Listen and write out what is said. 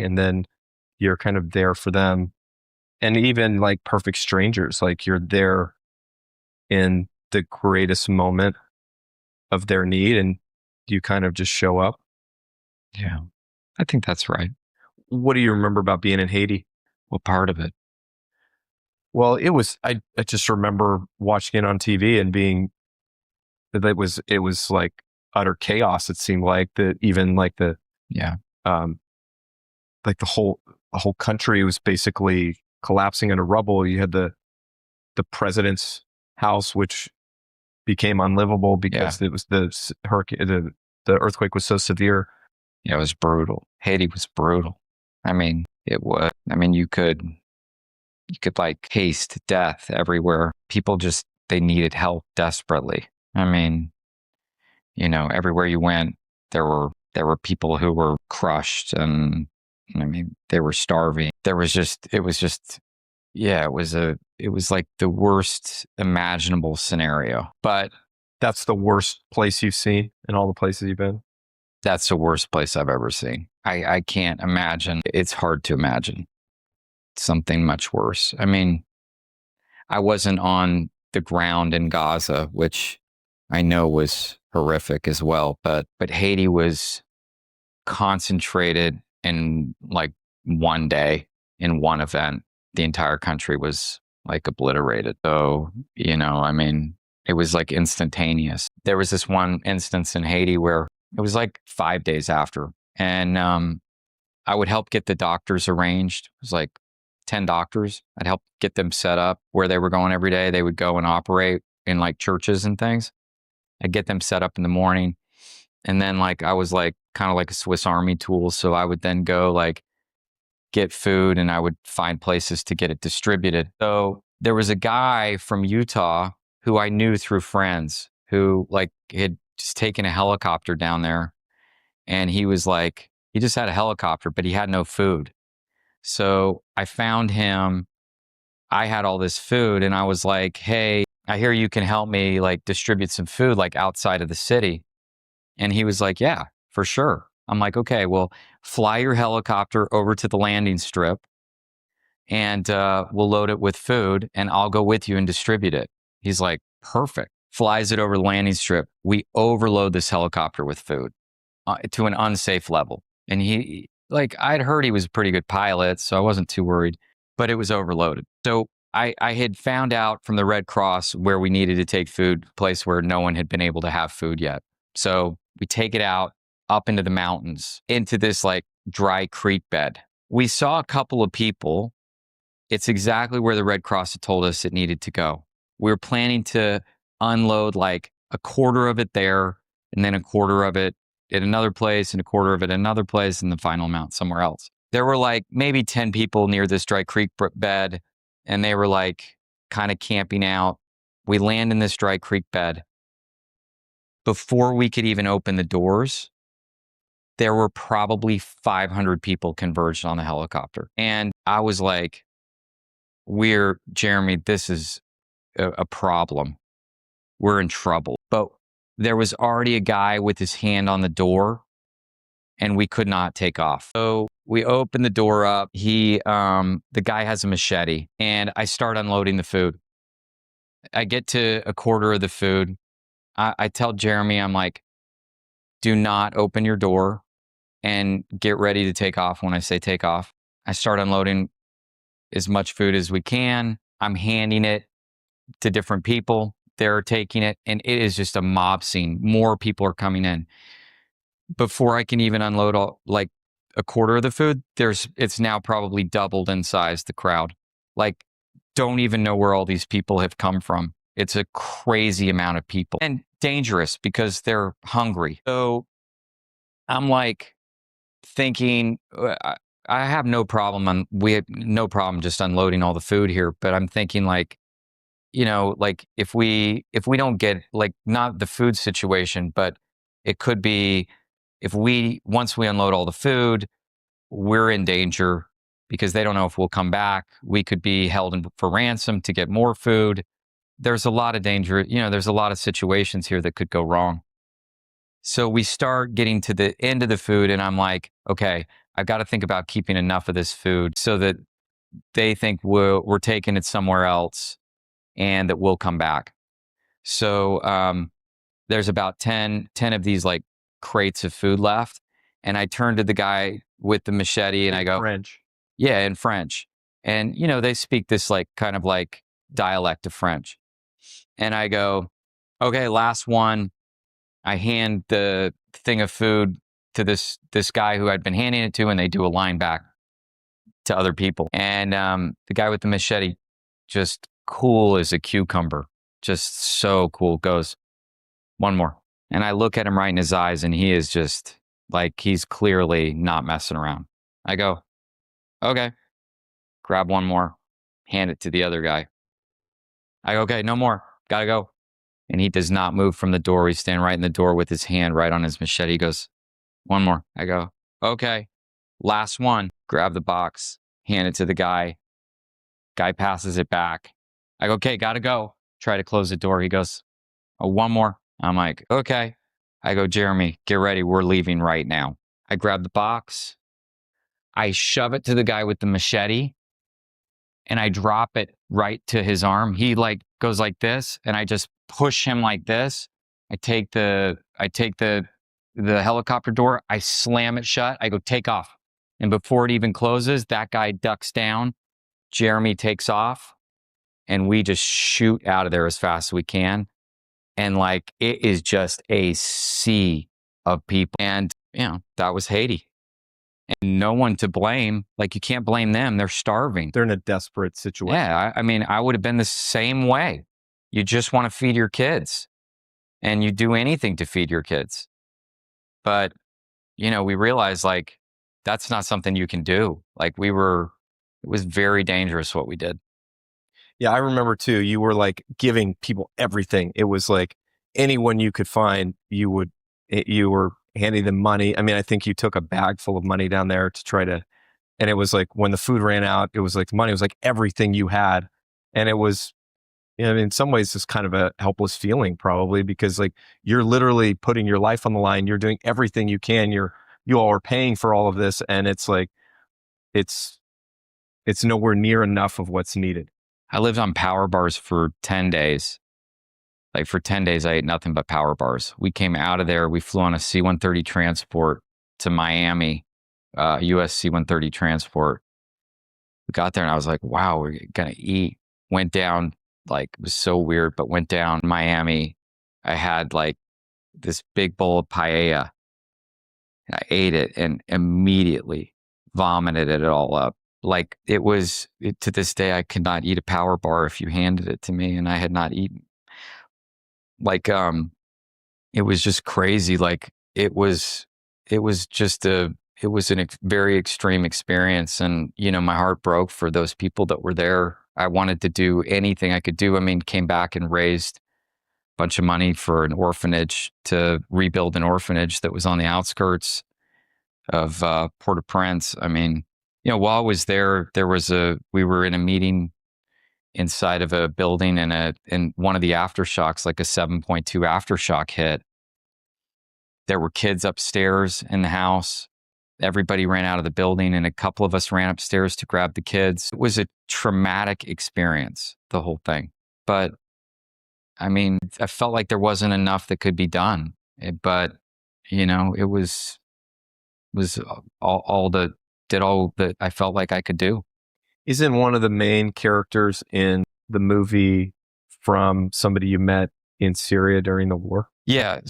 and then you're kind of there for them. And even like perfect strangers, like you're there in the greatest moment of their need and you kind of just show up. Yeah, I think that's right. What do you remember about being in Haiti? What part of it? Well, I just remember watching it on TV and it was like utter chaos. It seemed like that even Yeah, um, like the whole country was basically collapsing into rubble. You had the president's house, which became unlivable because it was hurricane, the earthquake was so severe. yeah, it was brutal. Haiti was brutal. I mean, it was. I mean, you could like taste death everywhere. People just they needed help desperately. I mean, everywhere you went, there were people who were crushed, and I mean, they were starving. Yeah, it was like the worst imaginable scenario. But That's the worst place you've seen in all the places you've been. that's the worst place I've ever seen. I can't imagine. It's hard to imagine something much worse. I mean, I wasn't on the ground in Gaza, which I know was horrific as well, but Haiti was concentrated in like one day in one event. The entire country was like obliterated. So, I mean, it was like instantaneous. There was this one instance in Haiti where it was like 5 days after, and I would help get the doctors arranged. It was like 10 doctors. I'd help get them set up where they were going every day. They would go and operate in like churches and things. I'd get them set up in the morning. And then like I was like kind of like a Swiss Army tool. So I would then go like get food and I would find places to get it distributed. So there was a guy from Utah who I knew through friends who like had just taken a helicopter down there. And he was like, he just had a helicopter, but he had no food. So I found him. I had all this food and I was like, hey, I hear you can help me like distribute some food like outside of the city. And he was like, yeah, for sure. I'm like, okay, well, fly your helicopter over to the landing strip and we'll load it with food and I'll go with you and distribute it. He's like, perfect. Flies it over the landing strip. We overload this helicopter with food to an unsafe level. And like, I'd heard he was a pretty good pilot, so I wasn't too worried, but it was overloaded. So I had found out from the Red Cross where we needed to take food, a place where no one had been able to have food yet. So we take it out up into the mountains, into this like dry creek bed. We saw a couple of people. It's exactly where the Red Cross had told us it needed to go. We were planning to unload like a quarter of it there and then a quarter of it at another place and a quarter of it at another place and the final amount somewhere else. There were like maybe 10 people near this dry creek bed and they were like kind of camping out. We land in this dry creek bed. Before we could even open the doors, there were probably 500 people converged on the helicopter. And I was like, Jeremy, this is a problem. We're in trouble. But there was already a guy with his hand on the door and we could not take off. So we opened the door up. The guy has a machete and I start unloading the food. I get to a quarter of the food. I tell Jeremy, I'm like, do not open your door and get ready to take off when I say take off. I start unloading as much food as we can. I'm handing it to different people. They're taking it and it is just a mob scene. More people are coming in. Before I can even unload like a quarter of the food, it's now probably doubled in size, the crowd. Like, don't even know where all these people have come from. It's a crazy amount of people and dangerous because they're hungry. So I'm like thinking, I have no problem. We have no problem just unloading all the food here, but I'm thinking like, like if we don't get like not the food situation, but it could be once we unload all the food, we're in danger because they don't know if we'll come back. We could be held for ransom to get more food. There's a lot of danger. There's a lot of situations here that could go wrong. So we start getting to the end of the food and I'm like, okay, I've got to think about keeping enough of this food so that they think we're taking it somewhere else and that we'll come back. So there's about 10 of these like crates of food left. And I turn to the guy with the machete and I go, French. yeah, in French. And, they speak this like kind of like dialect of French. And I go, okay, last one. I hand the thing of food to this guy who I'd been handing it to, and they do a line back to other people. And the guy with the machete, just cool as a cucumber, just so cool, goes, one more. And I look at him right in his eyes, and he is just like, he's clearly not messing around. I go, okay, grab one more, hand it to the other guy. I go, okay, no more, gotta go. And he does not move from the door. He's standing right in the door with his hand right on his machete. He goes, one more. I go, okay, last one. Grab the box, hand it to the guy. Guy passes it back. I go, okay, gotta go. Try to close the door. He goes, oh, one more. I'm like, okay. I go, Jeremy, get ready. We're leaving right now. I grab the box. I shove it to the guy with the machete and I drop it right to his arm. He like goes like this and I just push him like this. I take the helicopter door. I slam it shut. I go, take off. And before it even closes, that guy ducks down. Jeremy takes off and we just shoot out of there as fast as we can. And like, it is just a sea of people. And, that was Haiti. And no one to blame. Like, you can't blame them. They're starving. They're in a desperate situation. Yeah. I mean, I would have been the same way. You just want to feed your kids and you do anything to feed your kids. But, we realized like, that's not something you can do. Like it was very dangerous what we did. Yeah, I remember too. You were like giving people everything. It was like anyone you could find, you were handing them money. I mean, I think you took a bag full of money down there to try to, and it was like when the food ran out, it was like money was like everything you had. And it was, in some ways, it's kind of a helpless feeling probably because like you're literally putting your life on the line. You're doing everything you can. You all are paying for all of this. And it's like, it's nowhere near enough of what's needed. I lived on power bars for 10 days. Like for 10 days, I ate nothing but power bars. We came out of there. We flew on a C-130 transport to Miami, US C-130 transport. We got there and I was like, wow, we're going to eat. Went down, like, it was so weird, but went down Miami. I had like this big bowl of paella. And I ate it and immediately vomited it all up. Like to this day, I could not eat a power bar if you handed it to me and I had not eaten. Like, it was just crazy. Like it was an very extreme experience. And, my heart broke for those people that were there. I wanted to do anything I could do. I mean, came back and raised a bunch of money for an orphanage to rebuild an orphanage that was on the outskirts of Port-au-Prince. I mean, while I was there, we were in a meeting inside of a building and one of the aftershocks, like a 7.2 aftershock hit. There were kids upstairs in the house. Everybody ran out of the building and a couple of us ran upstairs to grab the kids. It was a traumatic experience, the whole thing. But I mean, I felt like there wasn't enough that could be done. But, it was all that I felt like I could do. Isn't one of the main characters in the movie from somebody you met in Syria during the war? Yeah.